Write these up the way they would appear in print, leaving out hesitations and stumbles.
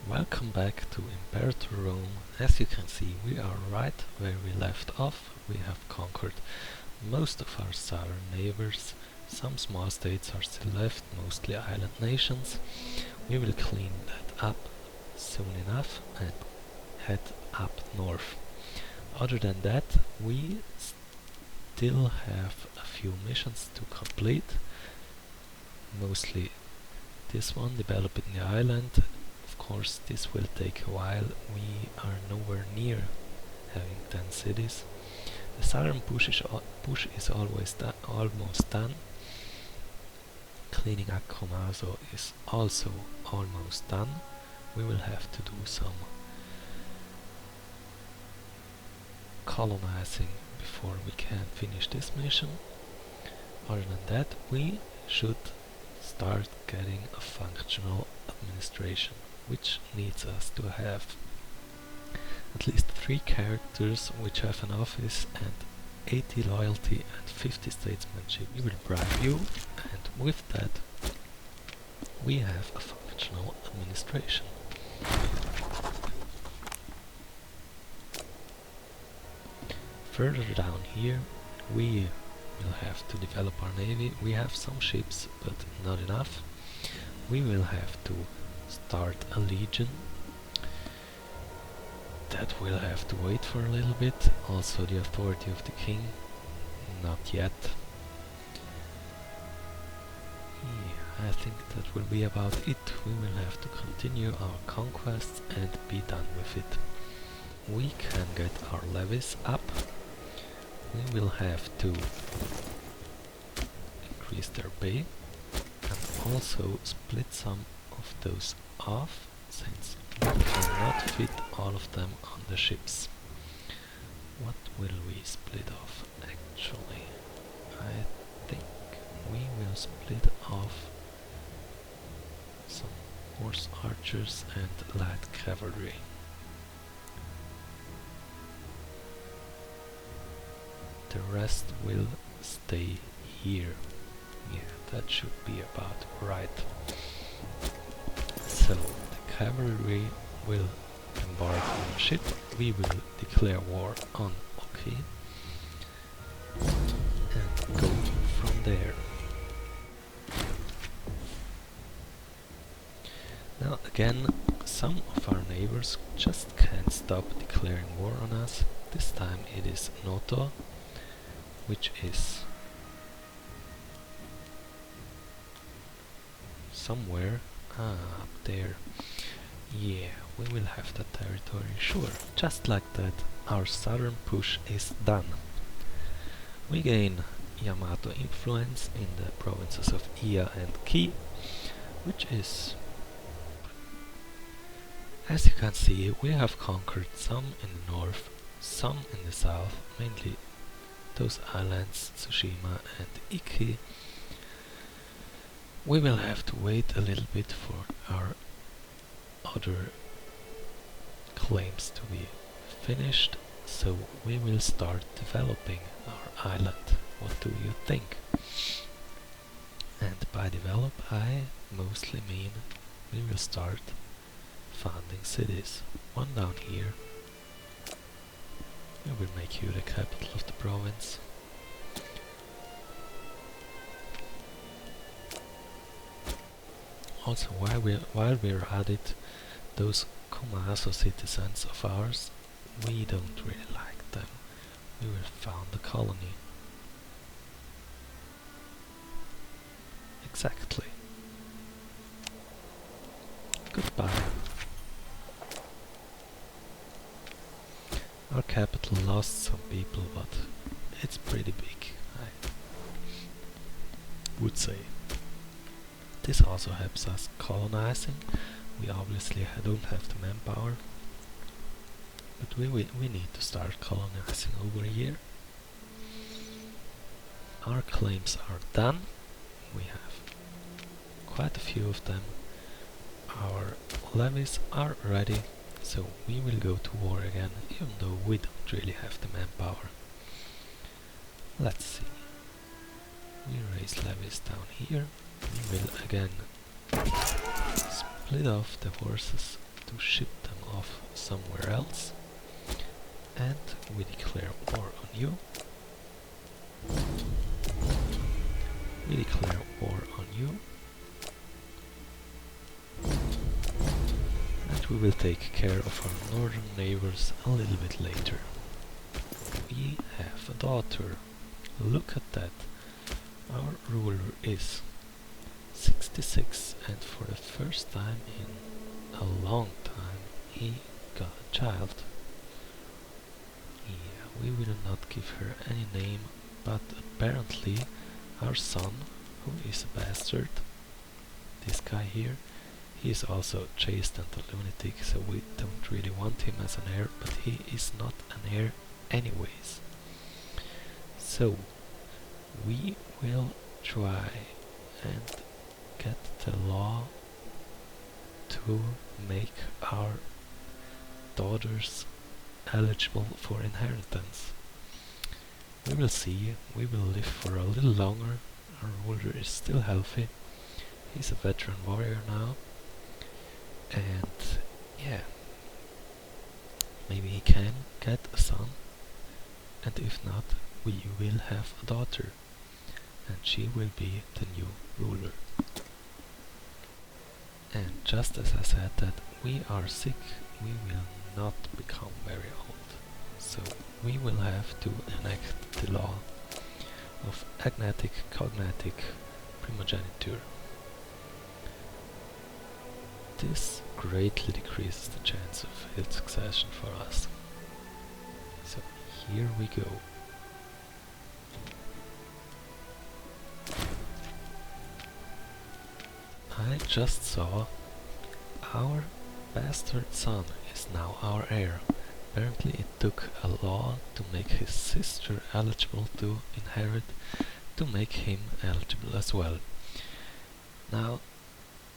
Welcome back to Imperator Rome. As you can see, we are right where we left off. We have conquered most of our southern neighbors. Some small states are still left, mostly island nations. We will clean that up soon enough and head up north. Other than that, we still have a few missions to complete. Mostly this one, developing the island. Of course, this will take a while. We are nowhere near having 10 cities. The southern push is almost done. Cleaning up Komazo is also almost done. We will have to do some colonizing before we can finish this mission. Other than that, we should start getting a functional administration, which needs us to have at least 3 characters which have an office and 80 loyalty and 50 statesmanship. We will bribe you, and with that we have a functional administration. Further down here we will have to develop our navy. We have some ships, but not enough. We will have to start a legion. That will have to wait for a little bit. Also the authority of the king, not yet. I think that will be about it. We will have to continue our conquests and be done with it. We can get our levies up. We will have to increase their pay and also split some of those off, since we cannot fit all of them on the ships. What will we split off actually? I think we will split off some horse archers and light cavalry. The rest will stay here. Yeah, that should be about right. So, the cavalry will embark on a ship. We will declare war on Oki and go from there. Now again, some of our neighbors just can't stop declaring war on us. This time it is Noto, which is somewhere up there. Yeah, we will have that territory, sure. Just like that, our southern push is done. We gain Yamato influence in the provinces of Iya and Ki, which is, as you can see, we have conquered some in the north, some in the south, mainly those islands, Tsushima and Iki. We will have to wait a little bit for our other claims to be finished, so we will start developing our island. What do you think? And by develop, I mostly mean we will start founding cities. One down here. We will make you the capital of the province. Also, while we're at it, those Komazo citizens of ours, we don't really like them. We will found a colony. Exactly. Goodbye. Our capital lost some people, but it's pretty big, I would say. This also helps us colonizing. We obviously don't have the manpower, but we need to start colonizing over here. Our claims are done. We have quite a few of them. Our levies are ready, so we will go to war again, even though we don't really have the manpower. Let's see. We raise levies down here. We will again split off the horses to ship them off somewhere else. And we declare war on you. We declare war on you. And we will take care of our northern neighbors a little bit later. We have a daughter. Look at that. Our ruler is 66, and for the first time in a long time he got a child. Yeah, we will not give her any name, but apparently our son, who is a bastard, this guy here, he is also chaste and a lunatic, so we don't really want him as an heir, but he is not an heir anyways. So we will try and get the law to make our daughters eligible for inheritance. We will see, we will live for a little longer. Our ruler is still healthy. He's a veteran warrior now. And yeah, maybe he can get a son, and if not, we will have a daughter, and she will be the new ruler. And just as I said that we are sick, we will not become very old, so we will have to enact the law of agnatic cognatic primogeniture. This greatly decreases the chance of field succession for us. So here we go. I just saw our bastard son is now our heir. Apparently it took a law to make his sister eligible to inherit, to make him eligible as well. Now,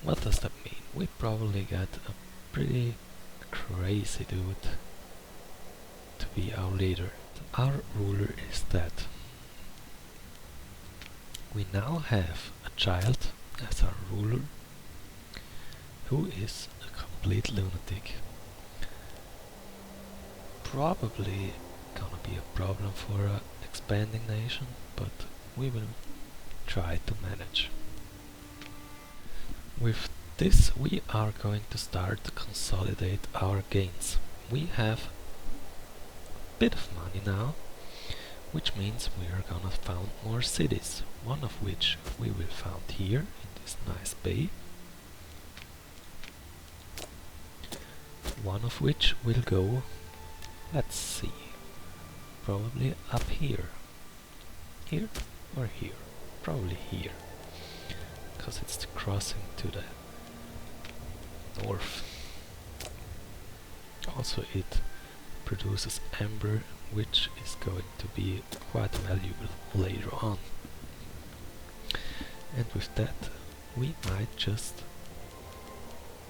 what does that mean? We probably got a pretty crazy dude to be our leader. Our ruler is dead. We now have a child as our ruler, who is a complete lunatic. Probably gonna be a problem for an expanding nation, but we will try to manage. With this we are going to start to consolidate our gains. We have a bit of money now, which means we are gonna found more cities, one of which we will found here in this nice bay, one of which will go, let's see, probably up here or here, probably here, because it's the crossing to the north. Also it produces amber, which is going to be quite valuable later on. And with that we might just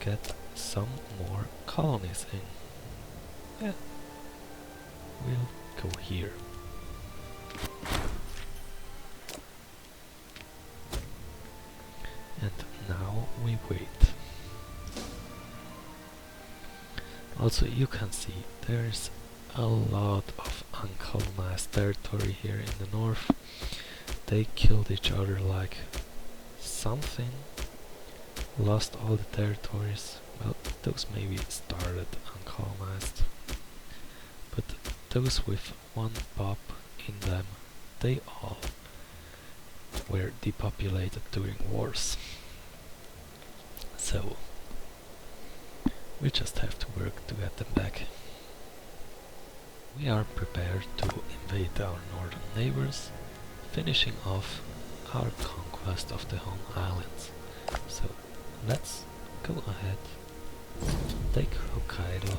get some more colonies in. Yeah, we'll go here. And now we wait. Also you can see there's a lot of uncolonized territory here in the north. They killed each other like something, lost all the territories. Well, those maybe started uncolonized, but those with one pop in them, they all were depopulated during wars. So we just have to work to get them back. We are prepared to invade our northern neighbors, finishing off our conquest of the home islands. So let's go ahead, take Hokkaido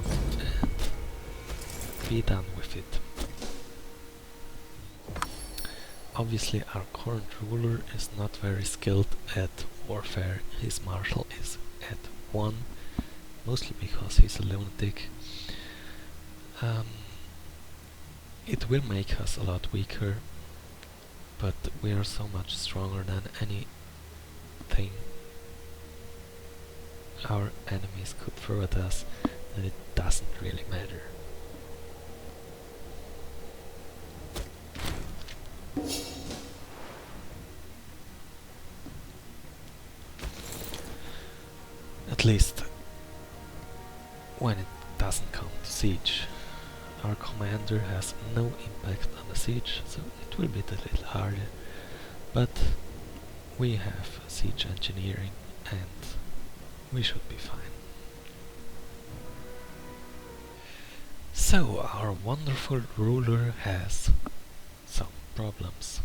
and be done with it. Obviously our current ruler is not very skilled at warfare. His martial is at 1, mostly because he's a lunatic. It will make us a lot weaker, but we are so much stronger than anything our enemies could throw at us, then it doesn't really matter. At least when it doesn't come to siege. Our commander has no impact on the siege, so it will be a little harder, but we have siege engineering and we should be fine. So our wonderful ruler has some problems.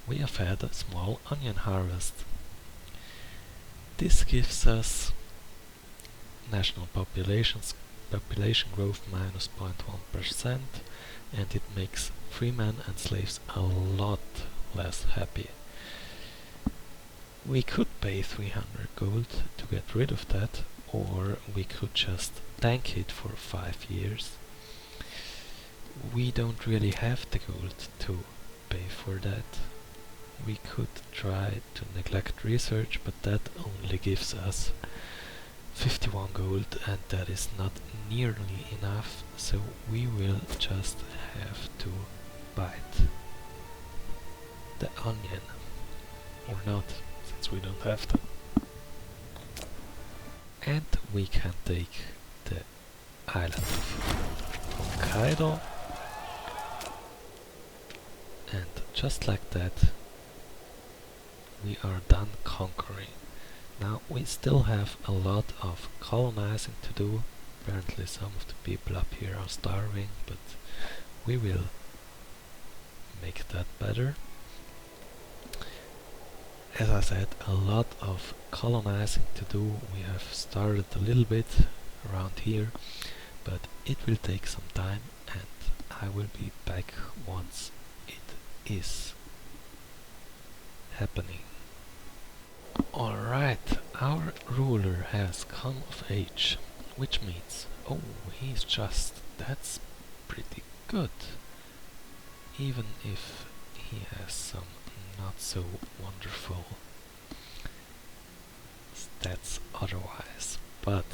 We have had a small onion harvest. This gives us national population growth minus 0.1%, and it makes freemen and slaves a lot less happy. We could pay 300 gold to get rid of that, or we could just tank it for 5 years. We don't really have the gold to pay for that. We could try to neglect research, but that only gives us 51 gold, and that is not nearly enough, so we will just have to bite the onion. Or not, since we don't have to. And we can take the island of Hokkaido, and just like that we are done conquering. Now we still have a lot of colonizing to do. Apparently some of the people up here are starving, but we will make that better. As I said, a lot of colonizing to do. We have started a little bit around here, but it will take some time, and I will be back once it is happening. Alright, our ruler has come of age, which means, oh, that's pretty good, even if he has some not so wonderful stats otherwise. But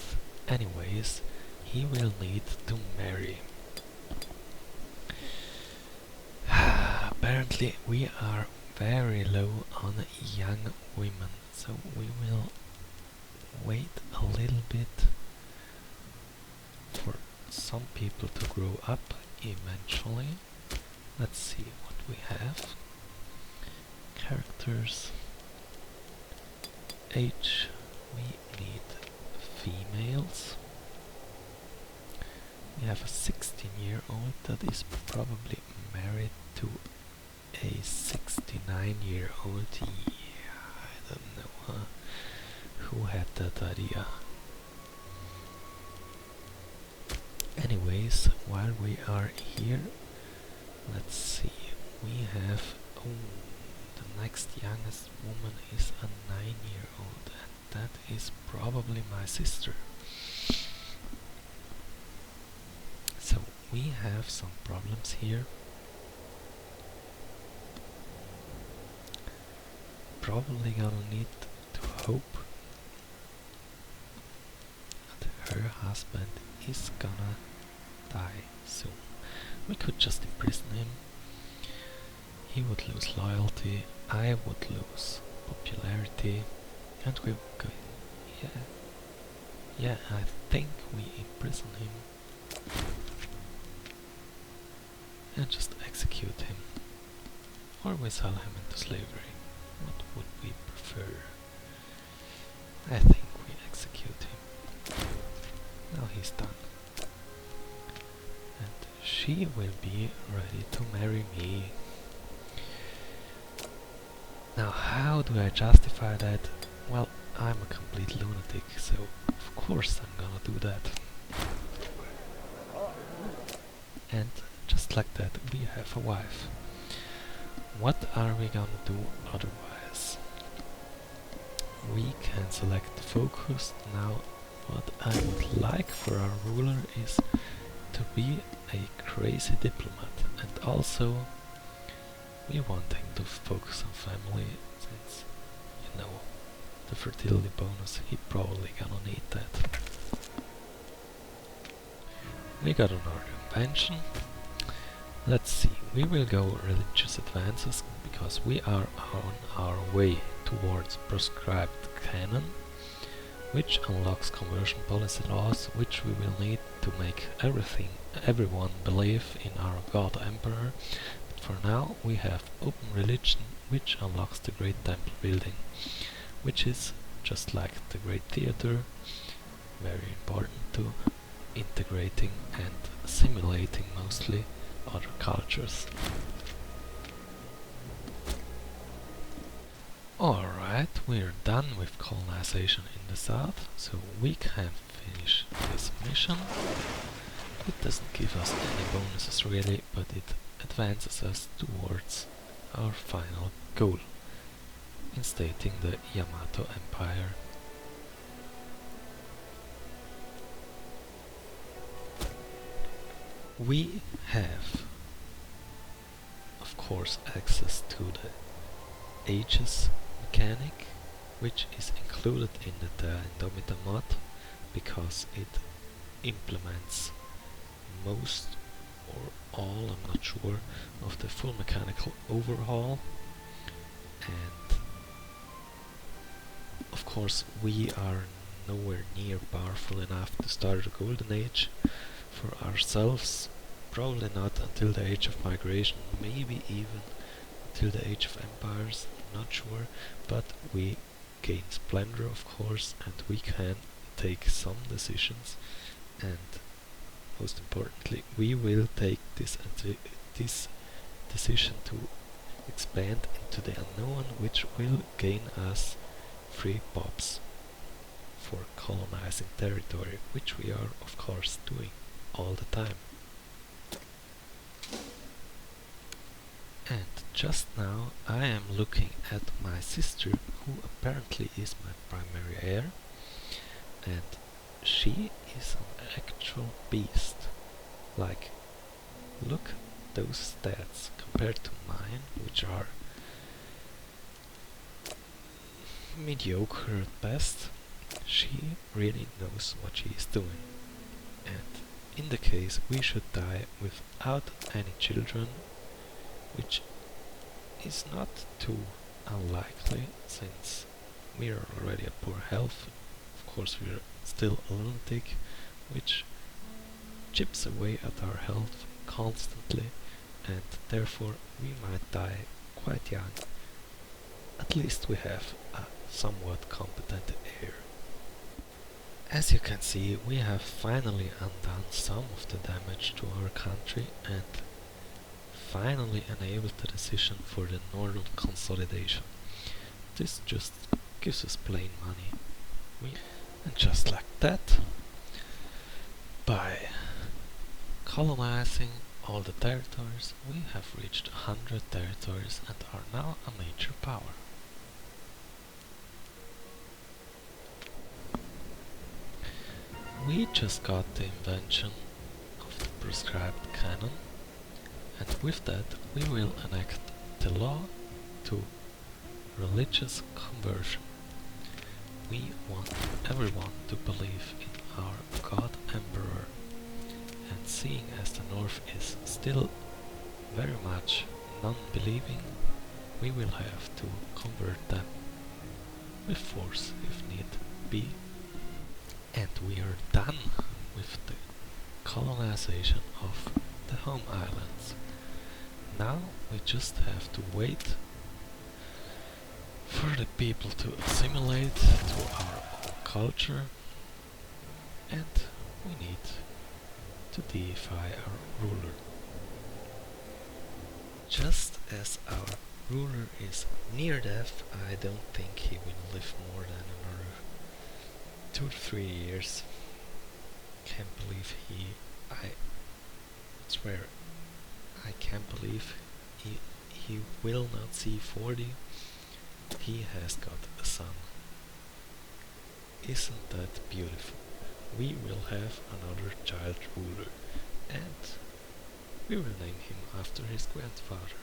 anyways, he will need to marry. Apparently we are very low on young women, so we will wait a little bit for some people to grow up eventually. Let's see what we have. Characters. Age. We need females. We have a 16-year-old that is probably married to a 69-year-old. Yeah, I don't know who had that idea. Anyways, while we are here, let's see. We have the next youngest woman is a 9-year-old, and that is probably my sister. So we have some problems here. Probably gonna need to hope that her husband is gonna die soon. We could just imprison him. He would lose loyalty, I would lose popularity, and we go. Yeah, I think we imprison him and just execute him, or we sell him into slavery. What would we prefer? I think we execute him. Now he's done. And she will be ready to marry me. Now how do I justify that? Well, I'm a complete lunatic, so of course I'm gonna do that. And just like that we have a wife. What are we gonna do otherwise? We can select focus. Now what I would like for our ruler is to be a crazy diplomat, and also we want him to focus on family, since, you know, the fertility bonus, he probably gonna need that. We got another invention. Let's see, we will go religious advances because we are on our way towards prescribed canon, which unlocks conversion policy laws which we will need to make everyone believe in our God Emperor. But for now we have open religion, which unlocks the great temple building, which is just like the great theater, very important to integrating and assimilating mostly other cultures. Alright, we're done with colonization in the south, so we can finish this mission. It doesn't give us any bonuses really, but it advances us towards our final goal, instating the Yamato Empire. We have, of course, access to the ages mechanic, which is included in the Terra Indomita mod because it implements most or all, I'm not sure, of the full mechanical overhaul. And of course we are nowhere near powerful enough to start a golden age for ourselves, probably not until the age of migration, maybe even till the age of empires, not sure, but we gain splendor of course, and we can take some decisions, and most importantly we will take this decision to expand into the unknown, which will gain us free pops for colonizing territory, which we are of course doing all the time. And just now I am looking at my sister, who apparently is my primary heir, and she is an actual beast. Like, look at those stats compared to mine, which are mediocre at best. She really knows what she is doing, and in the case we should die without any children, which is not too unlikely since we are already at poor health. Of course we are still a lunatic, which chips away at our health constantly, and therefore we might die quite young. At least we have a somewhat competent heir. As you can see, we have finally undone some of the damage to our country and finally enabled the decision for the northern consolidation. This just gives us plain money. And just like that, by colonizing all the territories, we have reached 100 territories and are now a major power. We just got the invention of the prescribed canon, and with that we will enact the law to religious conversion. We want everyone to believe in our God Emperor, and seeing as the North is still very much non-believing, we will have to convert them with force if need be. And we are done with the colonization of the home islands. Now we just have to wait for the people to assimilate to our own culture, and we need to deify our ruler. Just as our ruler is near death, I don't think he will live more than another 2 to 3 years. Can't believe I swear, I can't believe he will not see 40. He has got a son. Isn't that beautiful? We will have another child ruler, and we will name him after his grandfather.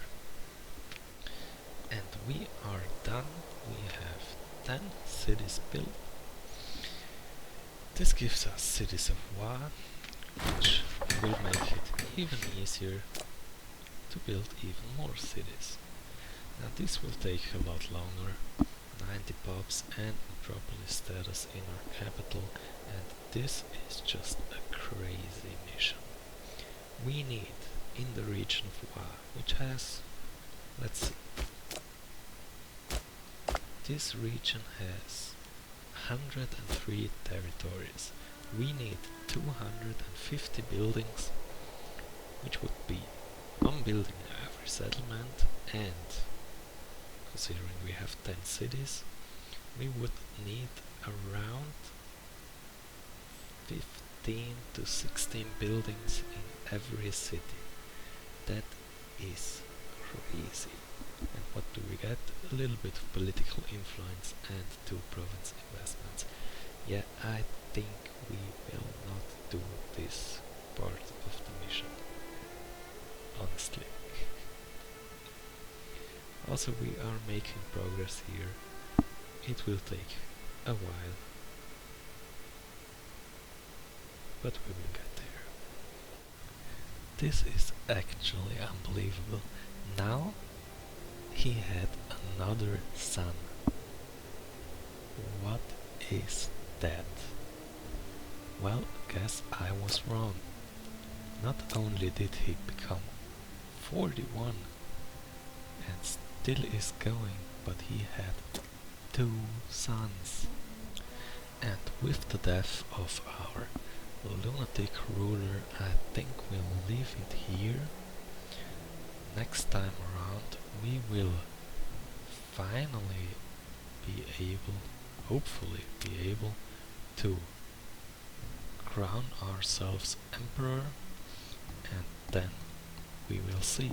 And we are done. We have 10 cities built. This gives us cities of Wa, which will make it even easier to build even more cities. Now this will take a lot longer, 90 pops and metropolis status in our capital, and this is just a crazy mission. We need, in the region of Wa, which has, let's see, this region has 103 territories. We need 250 buildings, which would be one building in every settlement, and considering we have 10 cities, we would need around 15 to 16 buildings in every city. That is crazy. And what do we get? A little bit of political influence and 2 province investments. Yeah, I think we will not do this part of the mission, honestly. Also, we are making progress here. It will take a while, but we will get there. This is actually unbelievable. Now he had another son. What is that? Well, guess I was wrong. Not only did he become 41 and still is going, but he had 2 sons. And with the death of our lunatic ruler, I think we'll leave it here. Next time around we will finally be able, hopefully be able, to crown ourselves emperor, and then we will see.